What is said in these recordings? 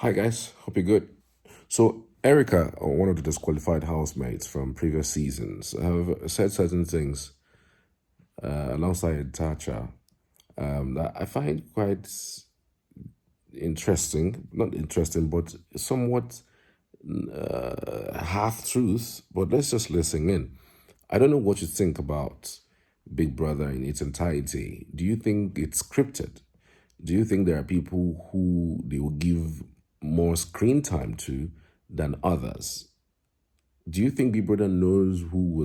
Hi guys, hope you're good. So Erica, or one of the disqualified housemates from previous seasons, have said certain things alongside Tacha that I find quite interesting. Not interesting, but somewhat half truth. But let's just listen in. I don't know what you think about Big Brother in its entirety. Do you think it's scripted? Do you think there are people who they will give more screen time to than others? Do you think Big Brother knows who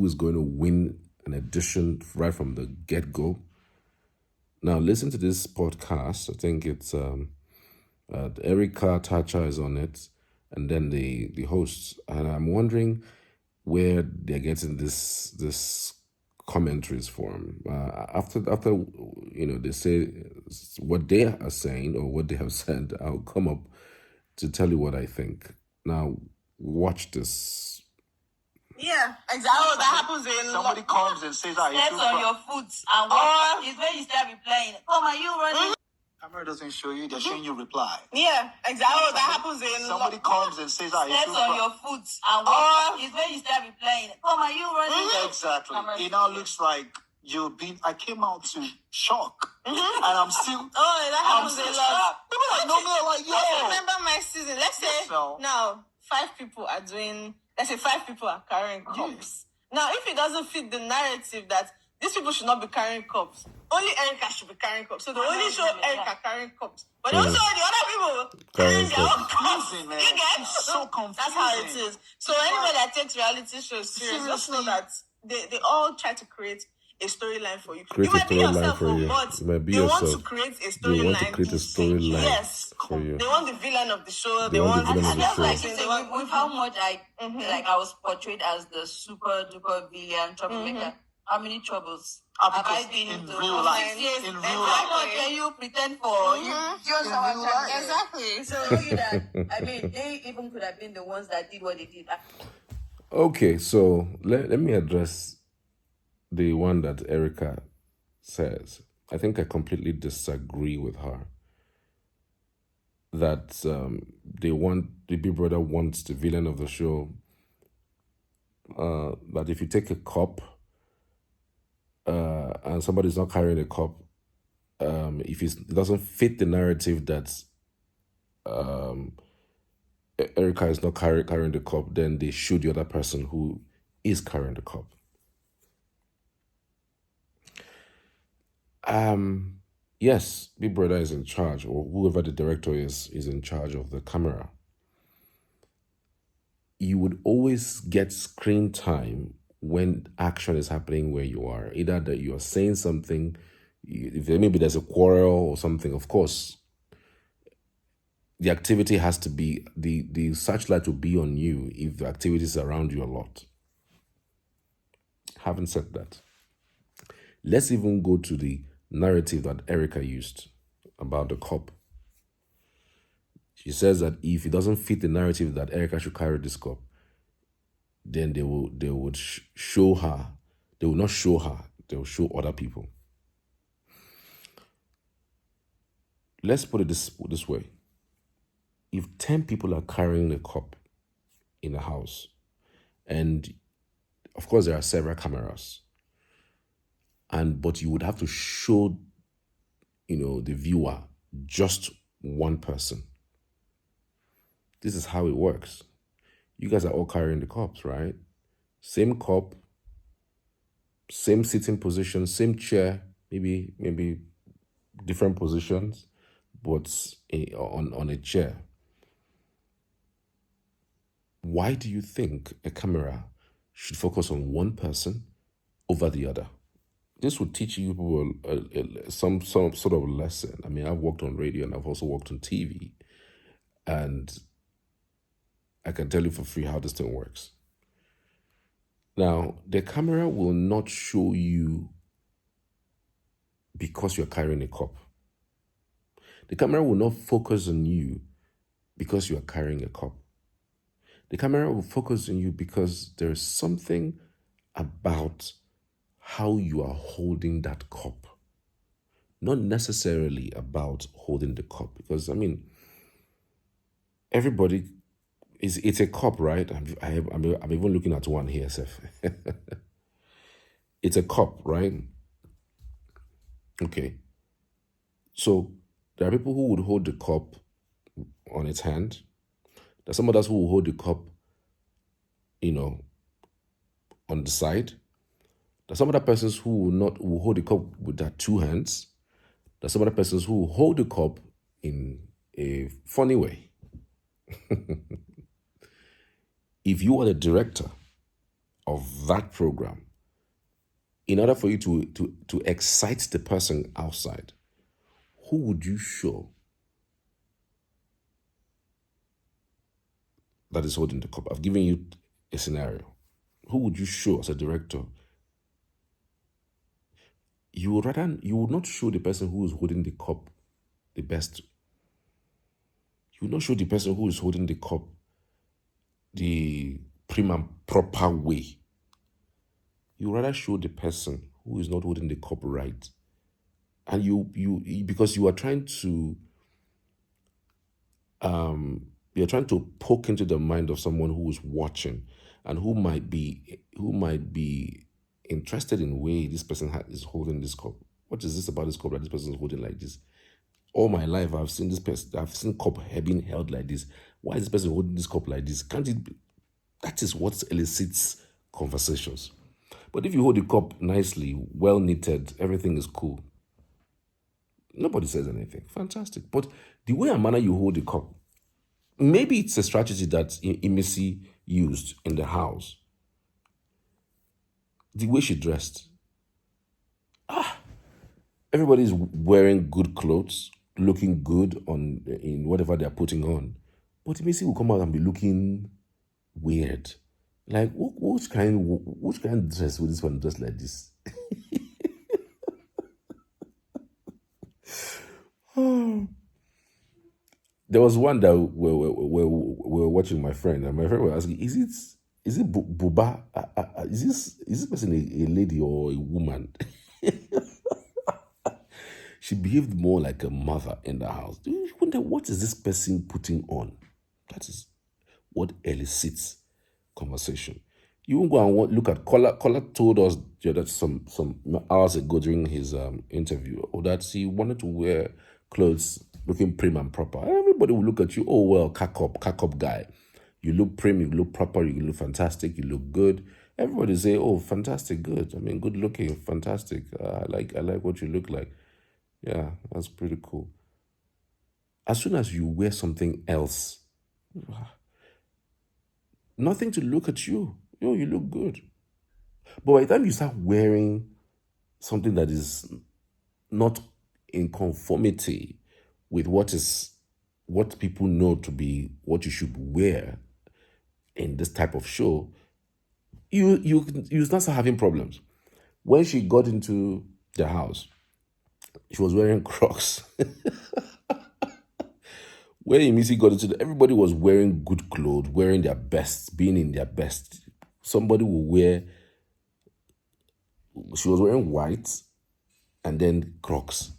is going to win an edition right from the get-go? Now listen to this podcast. I think it's Erica Tacha is on it, and then the hosts. And I'm wondering where they're getting this commentaries from. After they say what they are saying or what they have said, I'll come up to tell you what I think. Now watch this. Yeah, exactly. Oh, that happens in somebody comes and says, steps on your foot and what is when you start replying. Come, are you running? Camera doesn't show you, they're showing you reply. Yeah, exactly. Oh, that happens in somebody comes and says, steps on your foot and what is when you start replying. Come, are you running? Exactly. It now looks like I came out to shock. And I'm still. Oh, that happens a lot. People that know me are like, yo. I remember my season. Let's say now 5 people are doing. Let's say 5 people are carrying cups. Now, if it doesn't fit the narrative that these people should not be carrying cups, only Erica should be carrying cups. So they only show Erica carrying cups, but they also show the other people carrying their own cups. You get? It's so confusing. That's how it is. So anybody that takes reality shows serious, just know that they all try to create a storyline for you. Create you might be yourself, for you. But you might be they yourself. want to create a storyline. They want to create a storyline yes. for you. They want the villain of the show. They want the villain of the show. Like with how much I was portrayed as the super duper villain troublemaker. How many troubles have I been in into? real life? Yes, in real how life. much can you pretend for? Just In our real time. life. Exactly. So you that they even could have been the ones that did what they did. Okay, so let me address the one that Erica says. I think I completely disagree with her. That the Big Brother wants the villain of the show. That if you take a cup and somebody's not carrying a cup, if it doesn't fit the narrative that Erica is not carrying the cup, then they shoot the other person who is carrying the cup. Yes, Big Brother is in charge, or whoever the director is in charge of the camera. You would always get screen time when action is happening where you are. Either that you are saying something, if maybe there's a quarrel or something, of course, the activity has to be, the searchlight will be on you if the activity is around you a lot. Having said that, let's even go to the narrative that Erica used about the cup. She says that if it doesn't fit the narrative that Erica should carry this cup, then they would show her. They will not show her. They will show other people. Let's put it this way. If 10 people are carrying a cup in a house, and of course there are several cameras, but you would have to show, the viewer just one person. This is how it works. You guys are all carrying the cups, right? Same cup, same sitting position, same chair, maybe different positions, but on a chair. Why do you think a camera should focus on one person over the other? This would teach you people some sort of lesson. I mean, I've worked on radio and I've also worked on TV, and I can tell you for free how this thing works. Now, the camera will not show you because you're carrying a cup. The camera will not focus on you because you are carrying a cup. The camera will focus on you because there is something about how you are holding that cup. Not necessarily about holding the cup. Because, everybody it's a cup, right? I'm even looking at one here, Seth. It's a cup, right? Okay. So there are people who would hold the cup on its hand. There's some others who will hold the cup, on the side. There's some other persons who will hold the cup with their two hands. There's some other persons who will hold the cup in a funny way. If you are the director of that program, in order for you to excite the person outside, who would you show that is holding the cup? I've given you a scenario. Who would you show as a director? You would not show the person who is holding the cup the best. You would not show the person who is holding the cup the prim and proper way. You would rather show the person who is not holding the cup right. And because you are trying to you're trying to poke into the mind of someone who is watching and who might be interested in the way this person is holding this cup. What is this about this cup that this person is holding like this? All my life, I've seen this person. I've seen cup being held like this. Why is this person holding this cup like this? Can't it be? That is what elicits conversations. But if you hold the cup nicely, well knitted, everything is cool. Nobody says anything. Fantastic. But the way and manner you hold the cup, maybe it's a strategy that Imisi used in the house. The way she dressed. Everybody's wearing good clothes, looking good in whatever they're putting on. But Imisi will come out and be looking weird. Like, which kind of dress would this one dress like this? There was one that we were watching my friend, and my friend was asking, is it Buba? Is this person a lady or a woman? She behaved more like a mother in the house. You wonder, what is this person putting on? That is what elicits conversation. You won't go and look at Kola. Kola told us that some hours ago during his interview that he wanted to wear clothes looking prim and proper. Everybody will look at you, oh well, cack up guy. You look prim, you look proper, you look fantastic, you look good. Everybody say, oh, fantastic, good. I mean, good looking, fantastic. I like what you look like. Yeah, that's pretty cool. As soon as you wear something else, nothing to look at you. You look good. But by the time you start wearing something that is not in conformity with what people know to be what you should wear in this type of show, you start having problems. When she got into the house, she was wearing Crocs. When Imisi got into everybody was wearing good clothes, wearing their best, being in their best. Somebody will wear, she was wearing white and then Crocs.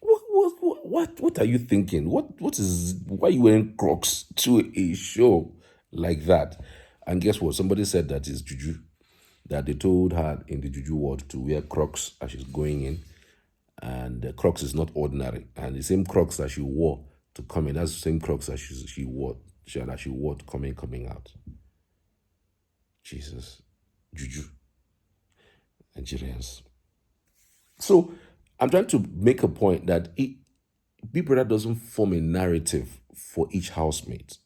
What are you thinking? Why are you wearing Crocs to a show like that? And guess what? Somebody said that is juju. That they told her in the juju world to wear Crocs as she's going in. And the Crocs is not ordinary. And the same Crocs that she wore to come in, that's the same Crocs that she wore to coming out. Jesus. Juju. Nigerians. So I'm trying to make a point that Big Brother doesn't form a narrative for each housemate.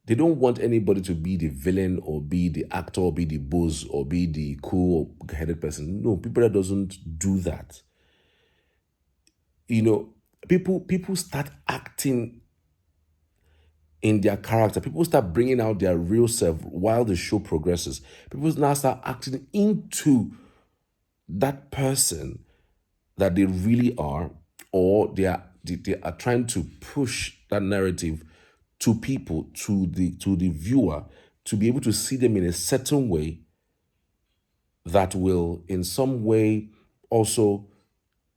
They don't want anybody to be the villain or be the actor or be the boss or be the cool-headed person. No, Big Brother doesn't do that. People start acting in their character. People start bringing out their real self while the show progresses. People now start acting into that person that they really are, or they are trying to push that narrative to people, to the viewer, to be able to see them in a certain way that will in some way also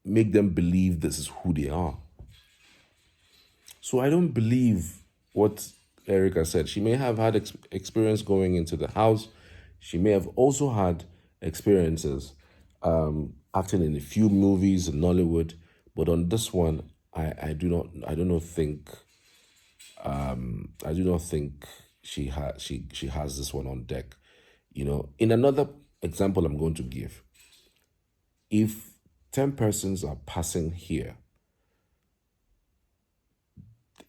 make them believe this is who they are. So I don't believe what Erica said, she may have had experience going into the house. She may have also had experiences acting in a few movies in Nollywood, but on this one, I do not think she has this one on deck. In another example I'm going to give, if 10 persons are passing here,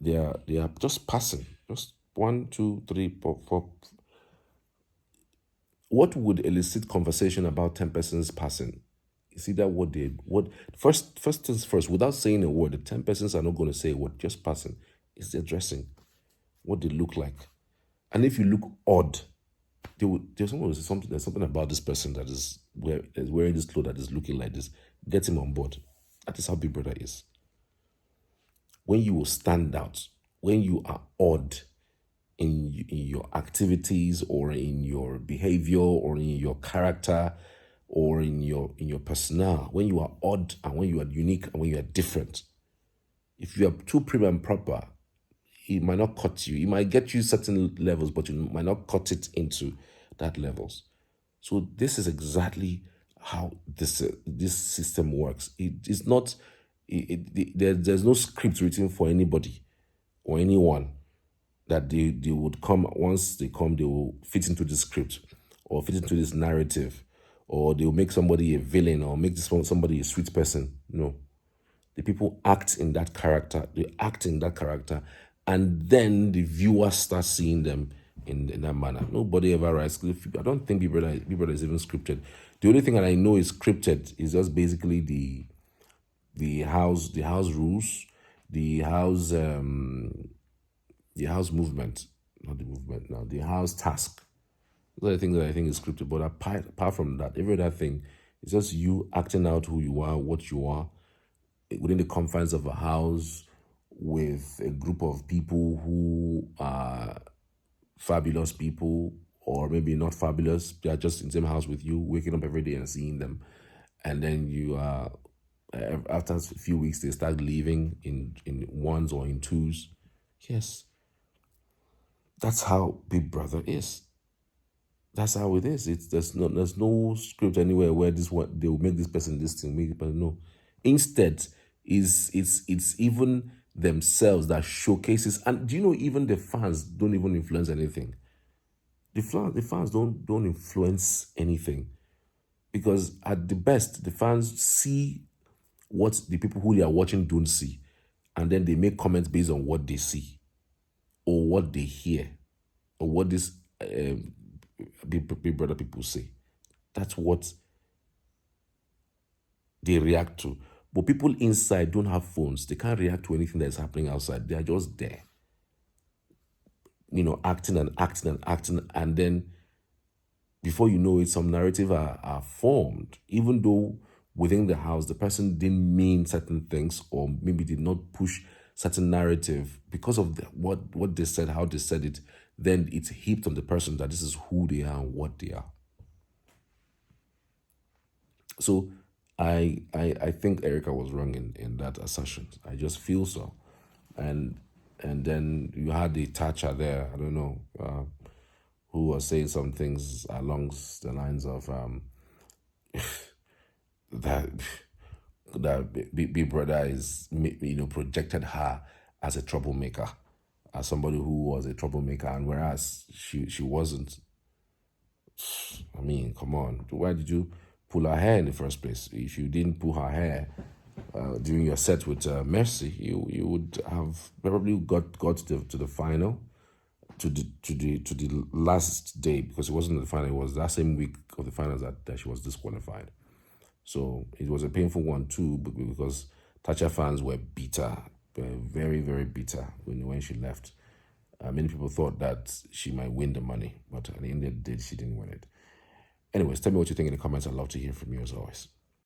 they are just passing, just 1, 2, 3, 4. What would elicit conversation about 10 persons passing? You see that first things first, without saying a word, the 10 persons are not going to say a word, just passing. It's their dressing, what they look like. And if you look odd, there's something about this person that is wearing this clothes that is looking like this. Get him on board. That is how Big Brother is. When you will stand out, when you are odd in your activities or in your behavior or in your character or in your personnel, when you are odd and when you are unique and when you are different, if you are too prim and proper, it might not cut you. It might get you certain levels, but you might not cut it into that levels. So this is exactly how this system works. It is not. There's no script written for anybody or anyone that they would come. Once they come, they will fit into the script or fit into this narrative, or they'll make somebody a villain or make somebody a sweet person. No. The people act in that character. They act in that character, and then the viewers start seeing them in that manner. Nobody ever writes. I don't think Big Brother is even scripted. The only thing that I know is scripted is just basically the house rules, the house movement, not the movement now, the house task. Those are the things that I think is scripted. But apart from that, every other thing is just you acting out who you are, what you are, within the confines of a house with a group of people who are fabulous people, or maybe not fabulous. They are just in the same house with you, waking up every day and seeing them. And then you after a few weeks, they start leaving in ones or in twos. Yes. That's how Big Brother is. That's how it is. There's no script anywhere where they will make this person this thing, make it, but no. Instead, it's even themselves that showcases. And do you know, even the fans don't even influence anything. The fans don't influence anything, because at the best, the fans see what the people who they are watching don't see, and then they make comments based on what they see or what they hear or what this Big Brother people say. That's what they react to. But people inside don't have phones. They can't react to anything that's happening outside. They are just there, acting and acting and acting, and then before you know it, some narrative are formed, even though within the house the person didn't mean certain things, or maybe did not push certain narrative because of what they said, how they said it. Then it's heaped on the person that this is who they are and what they are. So I think Erica was wrong in that assertion. I just feel so. And then you had the Tacha there, I don't know, who was saying some things along the lines of that Big Brother is, projected her as a troublemaker, as somebody who was a troublemaker, and whereas she wasn't. I mean, come on, why did you pull her hair in the first place? If you didn't pull her hair during your set with Mercy, you would have probably got to the final, to the last day, because it wasn't the final. It was that same week of the finals that she was disqualified. So it was a painful one too, because Tacha fans were bitter, very, very bitter when she left. Many people thought that she might win the money, but at the end of the day, she didn't win it. Anyways, tell me what you think in the comments. I'd love to hear from you as always.